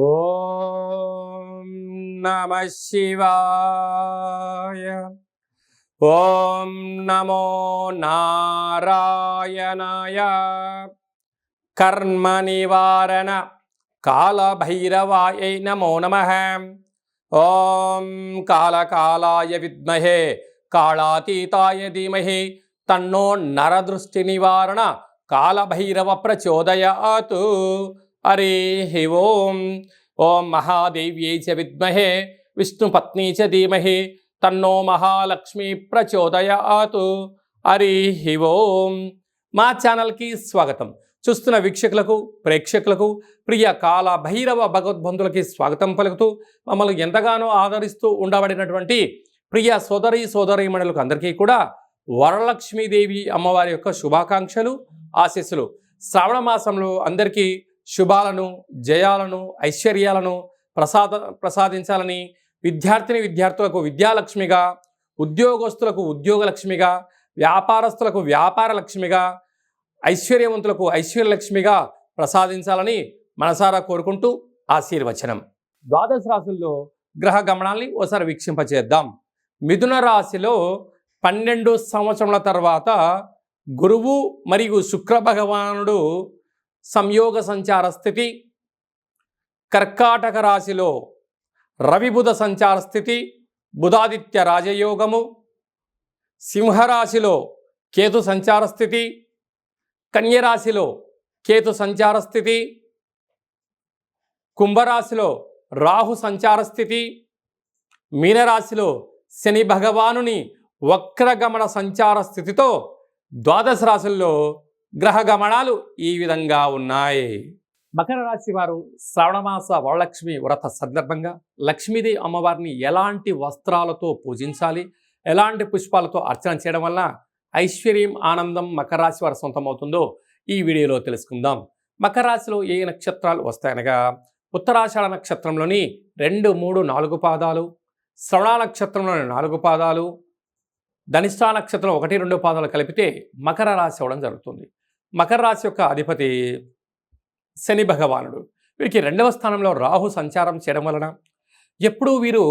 ఓం నమః శివాయ. ఓం నమో నారాయణాయ. కర్మ నివారణ కాళభైరవాయ నమో నమః. ఓం కాళకాలాయ విద్మహే కాళాతీతాయ ధీమహి తన్నో నరదృష్టి నివారణ కాళభైరవ ప్రచోదయాత్. హరి ఓం. ఓం మహాదేవ్యై చ విద్మహే విష్ణుపత్నీ చ ధీమహి తన్నో మహాలక్ష్మి ప్రచోదయాత్. హరి ఓం. మా ఛానల్కి స్వాగతం. చూస్తున్న వీక్షకులకు, ప్రేక్షకులకు, ప్రియ కాళభైరవ భగవద్బంధులకి స్వాగతం పలుకుతూ మమ్మల్ని ఎంతగానో ఆదరిస్తూ ఉండబడినటువంటి ప్రియ సోదరీమణులకు అందరికీ కూడా వరలక్ష్మీదేవి అమ్మవారి యొక్క శుభాకాంక్షలు, ఆశీస్సులు. శ్రావణ మాసంలో అందరికీ శుభాలను, జయాలను, ఐశ్వర్యాలను ప్రసాదించాలని, విద్యార్థులకు విద్యాలక్ష్మిగా, ఉద్యోగస్తులకు ఉద్యోగలక్ష్మిగా, వ్యాపారస్తులకు వ్యాపార లక్ష్మిగా, ఐశ్వర్యవంతులకు ఐశ్వర్యలక్ష్మిగా ప్రసాదించాలని మనసారా కోరుకుంటూ ఆశీర్వచనం. ద్వాదశ రాశుల్లో గ్రహ గమనాల్ని ఓసారి వీక్షింపచేద్దాం. మిథున రాశిలో 12 సంవత్సరముల తర్వాత గురువు మరియు శుక్ర భగవానుడు సంయోగ సంచార స్థితి. కర్కాటక రాశిలో రవి బుధ సంచార స్థితి, బుధాదిత్య రాజయోగము. సింహరాశిలో కేతు సంచార స్థితి, కన్యరాశిలో కేతు సంచార స్థితి, కుంభరాశిలో రాహు సంచార స్థితి, మీనరాశిలో శని భగవానుని వక్రగమన సంచార స్థితితో ద్వాదశ రాశుల్లో గ్రహ గమనాలు ఈ విధంగా ఉన్నాయి. మకర రాశి వారు శ్రావణమాస వరలక్ష్మి వ్రత సందర్భంగా లక్ష్మీదేవి అమ్మవారిని ఎలాంటి వస్త్రాలతో పూజించాలి, ఎలాంటి పుష్పాలతో అర్చన చేయడం వల్ల ఐశ్వర్యం, ఆనందం మకర రాశి వారి సొంతమవుతుందో ఈ వీడియోలో తెలుసుకుందాం. మకర రాశిలో ఏ నక్షత్రాలు వస్తాయనగా ఉత్తరాషాఢ నక్షత్రంలోని 2, 3, 4 పాదాలు, శ్రవణ నక్షత్రంలోని 4 పాదాలు, ధనిష్ఠా నక్షత్రం 1, 2 పాదాలు కలిపితే మకర రాశి అవ్వడం జరుగుతుంది. మకర రాశి యొక్క అధిపతి శని భగవానుడు. వీరికి 2వ స్థానంలో రాహు సంచారం చేయడం వలన ఎప్పుడూ వీరు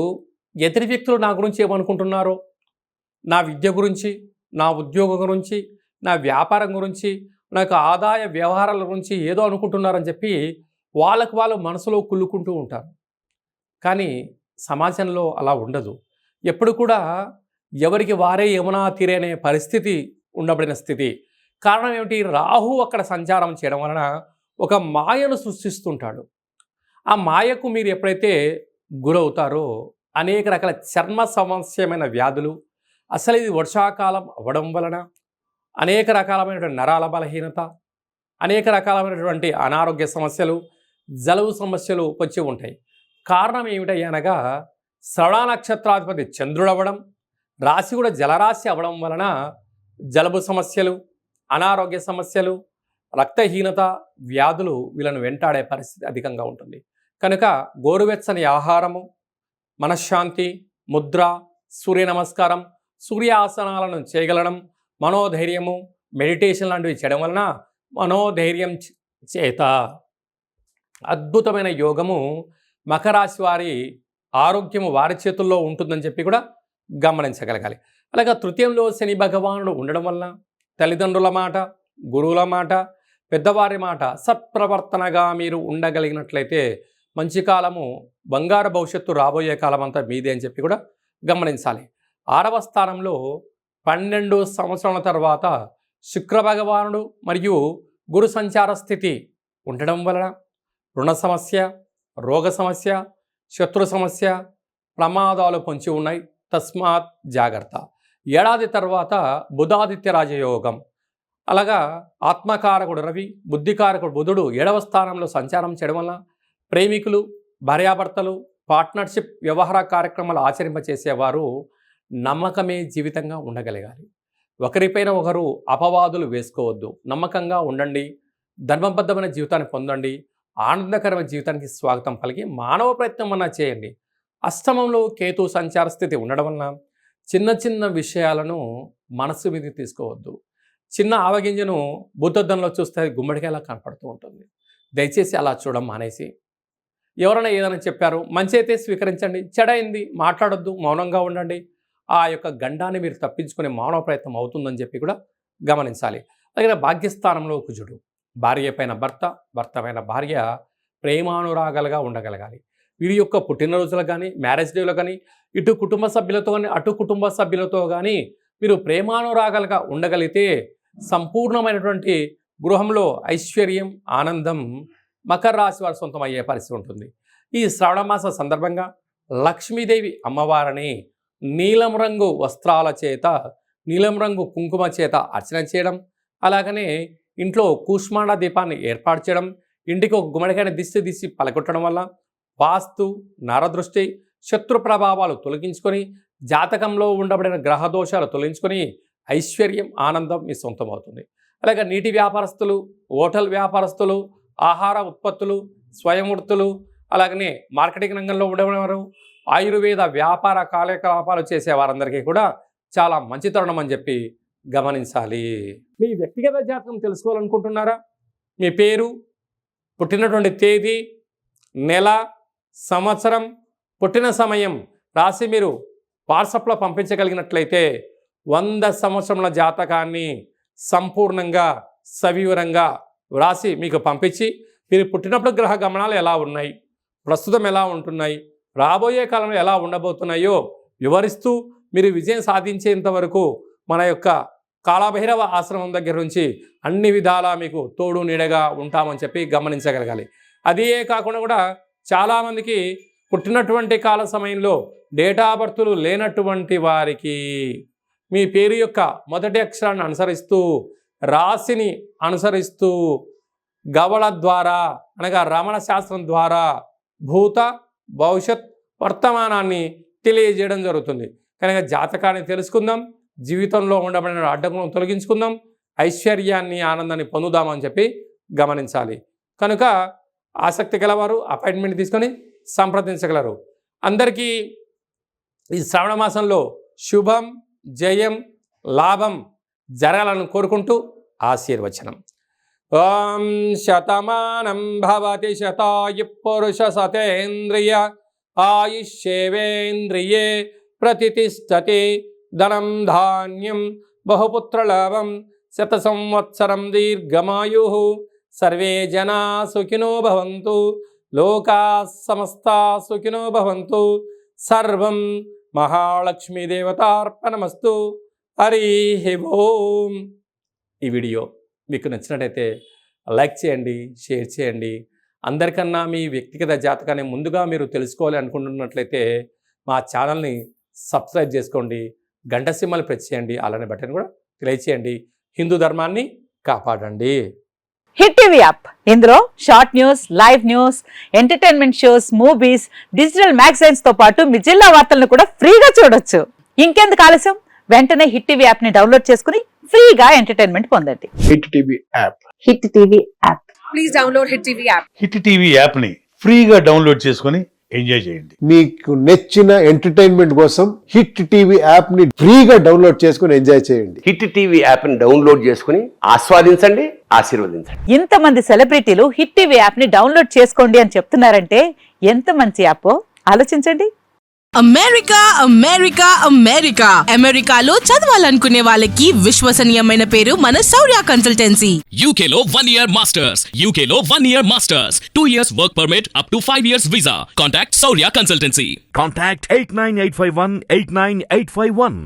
ఎదుటి వ్యక్తులు నా గురించి ఏమనుకుంటున్నారో, నా విద్య గురించి, నా ఉద్యోగం గురించి, నా వ్యాపారం గురించి, నాకు ఆదాయ వ్యవహారాల గురించి ఏదో అనుకుంటున్నారని చెప్పి వాళ్ళకు వాళ్ళు మనసులో కుళ్ళుకుంటూ ఉంటారు. కానీ సమాజంలో అలా ఉండదు. ఎప్పుడు కూడా ఎవరికి వారే యమునా తీరే అనే పరిస్థితి ఉండబడిన స్థితి. కారణం ఏమిటి? రాహు అక్కడ సంచారం చేయడం వలన ఒక మాయను సృష్టిస్తుంటాడు. ఆ మాయకు మీరు ఎప్పుడైతే గురవుతారో అనేక రకాల చర్మ సమస్యమైన వ్యాధులు, అసలు ఇది వర్షాకాలం అవ్వడం వలన అనేక రకాలమైనటువంటి నరాల బలహీనత, అనేక రకాలమైనటువంటి అనారోగ్య సమస్యలు, జలుబు సమస్యలు వచ్చి ఉంటాయి. కారణం ఏమిటనగా శ్రవణ నక్షత్రాధిపతి చంద్రుడు అవ్వడం, రాశి కూడా జలరాశి అవ్వడం వలన జలుబు సమస్యలు, అనారోగ్య సమస్యలు, రక్తహీనత, వ్యాధులు వీళ్ళను వెంటాడే పరిస్థితి అధికంగా ఉంటుంది. కనుక గోరువెచ్చని ఆహారము, మనశ్శాంతి, ముద్ర, సూర్య నమస్కారం, సూర్యాసనాలను చేయగలడం, మనోధైర్యము, మెడిటేషన్ లాంటివి చేయడం వలన మనోధైర్యం చేత అద్భుతమైన యోగము మకరాశి వారి ఆరోగ్యము వారి చేతుల్లో ఉంటుందని చెప్పి కూడా గమనించగలగాలి. అలాగే తృతీయంలో శని భగవానుడు ఉండడం వలన తల్లిదండ్రుల మాట, గురువుల మాట, పెద్దవారి మాట సత్ప్రవర్తనగా మీరు ఉండగలిగినట్లయితే మంచి కాలము, బంగారు భవిష్యత్తు రాబోయే కాలం అంతా మీదే అని చెప్పి కూడా గమనించాలి. 6వ స్థానంలో 12 సంవత్సరాల తర్వాత శుక్ర భగవానుడు మరియు గురు సంచార స్థితి ఉండడం వలన రుణ సమస్య, రోగ సమస్య, శత్రు సమస్య, ప్రమాదాలు పొంచి ఉన్నాయి. తస్మాత్ జాగ్రత్త. ఏడాది తర్వాత బుధాదిత్య రాజయోగం. అలాగా ఆత్మకారకుడు రవి, బుద్ధికారకుడు బుధుడు 7వ స్థానంలో సంచారం చేయడం వల్ల ప్రేమికులు, భార్యాభర్తలు, పార్ట్నర్షిప్ వ్యవహార కార్యక్రమాలు ఆచరింపచేసేవారు నమ్మకమే జీవితంగా ఉండగలగాలి. ఒకరిపైన ఒకరు అపవాదులు వేసుకోవద్దు. నమ్మకంగా ఉండండి. ధర్మబద్ధమైన జీవితాన్ని పొందండి. ఆనందకరమైన జీవితానికి స్వాగతం పలికి మానవ ప్రయత్నం అన్నా చేయండి. అష్టమంలో కేతు సంచార స్థితి ఉండడం వలన చిన్న చిన్న విషయాలను మనసు మీదకి తీసుకోవద్దు. చిన్న ఆవగింజను భూతద్దంలో చూస్తే గుమ్మడికాయలా కనపడుతూ ఉంటుంది. దయచేసి అలా చూడడం మానేసి ఎవరైనా ఏదైనా చెప్పారు, మంచి అయితే స్వీకరించండి, చెడైంది మాట్లాడొద్దు, మౌనంగా ఉండండి. ఆ యొక్క గండాన్ని మీరు తప్పించుకునే మానవ ప్రయత్నం అవుతుందని చెప్పి కూడా గమనించాలి. అలాగే భాగ్యస్థానంలో కుజుడు, భార్య పైన భర్త, భర్త పైన భార్య ప్రేమానురాగాలుగా ఉండగలగాలి. వీరి యొక్క పుట్టినరోజులు కానీ, మ్యారేజ్ డేలో కానీ, ఇటు కుటుంబ సభ్యులతో కానీ, అటు కుటుంబ సభ్యులతో కానీ మీరు ప్రేమానురాగాలుగా ఉండగలిగితే సంపూర్ణమైనటువంటి గృహంలో ఐశ్వర్యం, ఆనందం మకర రాశి వారి సొంతం అయ్యే పరిస్థితి ఉంటుంది. ఈ శ్రావణ మాస సందర్భంగా లక్ష్మీదేవి అమ్మవారిని నీలం రంగు వస్త్రాల చేత, నీలం రంగు కుంకుమ చేత అర్చన చేయడం, అలాగనే ఇంట్లో కూష్మాండ దీపాన్ని ఏర్పాటు చేయడం, ఇంటికి ఒక గుమ్మడికాయని దిష్టి పలకొట్టడం వల్ల వాస్తు, నరదృష్టి, శత్రు ప్రభావాలు తొలగించుకొని జాతకంలో ఉండబడిన గ్రహ దోషాలు తొలగించుకొని ఐశ్వర్యం, ఆనందం మీ సొంతం అవుతుంది. అలాగే నీటి వ్యాపారస్తులు, హోటల్ వ్యాపారస్తులు, ఆహార ఉత్పత్తులు, స్వయం వృత్తులు, అలాగనే మార్కెటింగ్ రంగంలో ఉండేవారు, ఆయుర్వేద వ్యాపార కార్యకలాపాలు చేసే వారందరికీ కూడా చాలా మంచి తరుణం అని చెప్పి గమనించాలి. మీ వ్యక్తిగత జాతకం తెలుసుకోవాలనుకుంటున్నారా? మీ పేరు, పుట్టినటువంటి తేదీ, నెల, సంవత్సరం, పుట్టిన సమయం రాసి మీరు వాట్సాప్లో పంపించగలిగినట్లయితే 100 సంవత్సరముల జాతకాన్ని సంపూర్ణంగా సవివరంగా వ్రాసి మీకు పంపించి, మీరు పుట్టినప్పుడు గ్రహ గమనాలు ఎలా ఉన్నాయి, ప్రస్తుతం ఎలా ఉంటున్నాయి, రాబోయే కాలంలో ఎలా ఉండబోతున్నాయో వివరిస్తూ మీరు విజయం సాధించేంత వరకు మన యొక్క కాళభైరవ ఆశ్రమం దగ్గర నుంచి అన్ని విధాలా మీకు తోడు నీడగా ఉంటామని చెప్పి గమనించగలగాలి. అదే కాకుండా కూడా చాలామందికి పుట్టినటువంటి కాల సమయంలో డేటా బర్తులు లేనటువంటి వారికి మీ పేరు యొక్క మొదటి అక్షరాన్ని అనుసరిస్తూ, రాశిని అనుసరిస్తూ, గవళ ద్వారా అనగా రమణ శాస్త్రం ద్వారా భూత, భవిష్యత్, వర్తమానాన్ని తెలియజేయడం జరుగుతుంది. కనుక జాతకాన్ని తెలుసుకుందాం, జీవితంలో ఉండబడిన అడ్డంకులను తొలగించుకుందాం, ఐశ్వర్యాన్ని, ఆనందాన్ని పొందుదామని చెప్పి గమనించాలి. కనుక ఆసక్తి గలవారు అపాయింట్మెంట్ తీసుకొని సంప్రదించగలరు. అందరికీ ఈ శ్రావణ మాసంలో శుభం, జయం, లాభం జరగాలని కోరుకుంటూ ఆశీర్వచనం. ఓం శతమానం భవతి శతాయు పురుష సతేంద్రియ ఆయుష్యేవేంద్రియే ప్రతిష్టతి ధనం ధాన్యం బహుపుత్రలాభం శత సంవత్సరం దీర్ఘమాయు సర్వే జనా సుఖినో భవంతు లోకా సమస్తా సుఖినో భవంతు సర్వం మహాలక్ష్మీదేవతార్పణమస్తు. హరి ఓం. ఈ వీడియో మీకు నచ్చినట్టయితే లైక్ చేయండి, షేర్ చేయండి. అందరికన్నా మీ వ్యక్తిగత జాతకాన్ని ముందుగా మీరు తెలుసుకోవాలి అనుకుంటున్నట్లయితే మా ఛానల్ని సబ్స్క్రైబ్ చేసుకోండి, గంట సింబల్ ప్రెస్ చేయండి, అలానే బటన్ కూడా తెలియచేయండి. హిందూ ధర్మాన్ని కాపాడండి. హిట్ టీవీ యాప్, ఇందులో short news, live news, entertainment shows, movies, digital magazines తో పాటు మీ జిల్లా వార్తలను కూడా ఫ్రీగా చూడొచ్చు. ఇంకెందుకు ఆలస్యం, వెంటనే హిట్ టీవీ యాప్ ని డౌన్లోడ్ చేసుకుని ఫ్రీగా ఎంటర్టైన్మెంట్ పొందండి. Hit TV app. Hit TV app. Please download hit TV app. Hit TV app ని ఫ్రీగా డౌన్లోడ్ చేసుకొని ఎంజాయ్ చేయండి. మీకు నచ్చిన ఎంటర్టైన్మెంట్ కోసం హిట్ టీవీ యాప్ ని ఫ్రీగా డౌన్లోడ్ చేసుకొని ఎంజాయ్ చేయండి. హిట్ టీవీ యాప్ ని డౌన్లోడ్ చేసుకుని ఆస్వాదించండి, ఆశీర్వదించండి. ఇంతమంది సెలబ్రిటీలు హిట్ టీవీ యాప్ ని డౌన్లోడ్ చేసుకోండి అని చెప్తున్నారంటే ఎంత మంచి యాప్ ఆలోచించండి. అమెరికా అమెరికా అమెరికా అమెరికాలో చదవాలనుకునే వాళ్ళకి విశ్వసనీయమైన పేరు మన శౌర్య కన్సల్టెన్సీ. UK లో 1 year masters. UK లో 1 year masters. 2 years work permit up to 5 years visa. Contact Saurya Consultancy. Contact 89851 89851.